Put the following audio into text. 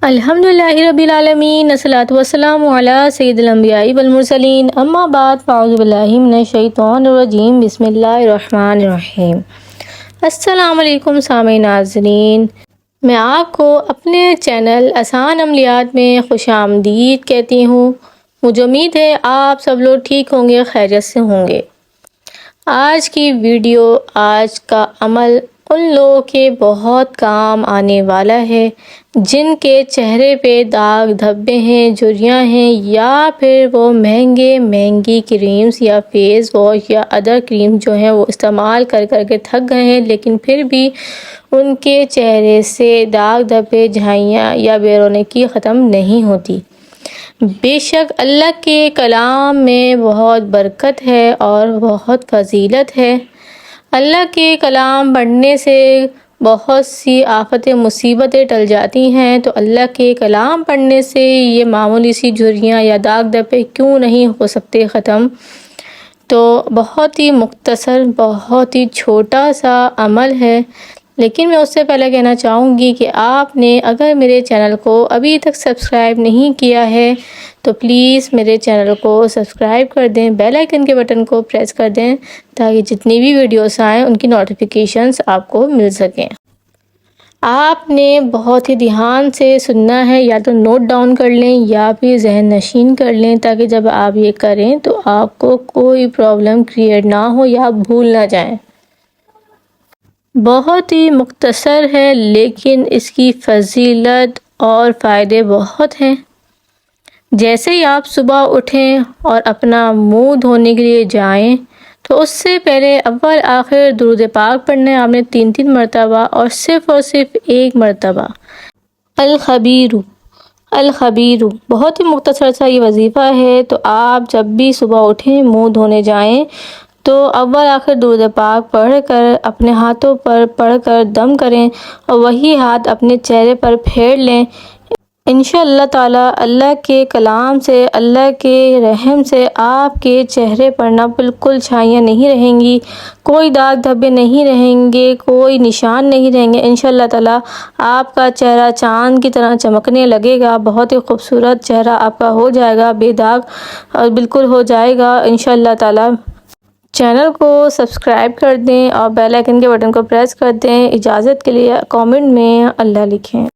الحمدللہ رب العالمین، الصلاۃ والسلام علی سید الانبیاء والمرسلین، اما بعد فاعوذ باللہ من الشیطان الرجیم، بسم اللہ الرحمن الرحیم۔ السلام علیکم سامعین ناظرین، میں آپ کو اپنے چینل آسان عملیات میں خوش آمدید کہتی ہوں۔ مجھے امید ہے آپ سب لوگ ٹھیک ہوں گے، خیریت سے ہوں گے۔ آج کی ویڈیو، آج کا عمل ان لوگوں کے بہت کام آنے والا ہے جن کے چہرے پہ داغ دھبے ہیں، جھریاں ہیں، یا پھر وہ مہنگی کریمز یا فیس واش یا ادر کریم جو ہیں وہ استعمال کر کے تھک گئے ہیں، لیکن پھر بھی ان کے چہرے سے داغ دھبے، جھائیاں یا بے رونقی ختم نہیں ہوتی۔ بے شک اللہ کے کلام میں بہت برکت ہے اور بہت فضیلت ہے۔ اللہ کے کلام پڑھنے سے بہت سی آفتیں، مصیبتیں ٹل جاتی ہیں، تو اللہ کے کلام پڑھنے سے یہ معمولی سی جھریاں یا داغ دھبے کیوں نہیں ہو سکتے ختم؟ تو بہت ہی مختصر، بہت ہی چھوٹا سا عمل ہے، لیکن میں اس سے پہلے کہنا چاہوں گی کہ آپ نے اگر میرے چینل کو ابھی تک سبسکرائب نہیں کیا ہے تو پلیز میرے چینل کو سبسکرائب کر دیں، بیل آئیکن کے بٹن کو پریس کر دیں تاکہ جتنی بھی ویڈیوز آئیں ان کی نوٹیفیکیشنز آپ کو مل سکیں۔ آپ نے بہت ہی دھیان سے سننا ہے، یا تو نوٹ ڈاؤن کر لیں یا پھر ذہن نشین کر لیں تاکہ جب آپ یہ کریں تو آپ کو کوئی پرابلم کریٹ نہ ہو یا آپ بھول نہ جائیں۔ بہت ہی مختصر ہے لیکن اس کی فضیلت اور فائدے بہت ہیں۔ جیسے ہی آپ صبح اٹھیں اور اپنا منہ دھونے کے لیے جائیں تو اس سے پہلے اول آخر درود پاک پڑھنا ہے آپ نے 3 مرتبہ، اور صرف ایک مرتبہ الخبیر الخبیر۔ بہت ہی مختصر سا یہ وظیفہ ہے، تو آپ جب بھی صبح اٹھیں، منہ دھونے جائیں تو اول آخر درود پاک پڑھ کر اپنے ہاتھوں پر پڑھ کر دم کریں اور وہی ہاتھ اپنے چہرے پر پھیر لیں۔ انشاءاللہ تعالی اللہ کے کلام سے، اللہ کے رحم سے آپ کے چہرے پر نہ بالکل چھائیاں نہیں رہیں گی، کوئی داغ دھبے نہیں رہیں گے، کوئی نشان نہیں رہیں گے۔ انشاءاللہ تعالی آپ کا چہرہ چاند کی طرح چمکنے لگے گا، بہت ہی خوبصورت چہرہ آپ کا ہو جائے گا، بے داغ بالکل ہو جائے گا انشاءاللہ تعالی۔ چینل کو سبسکرائب کر دیں اور بیل آئیکن کے بٹن کو پریس کر دیں۔ اجازت کے لیے کامنٹ میں اللہ لکھیں۔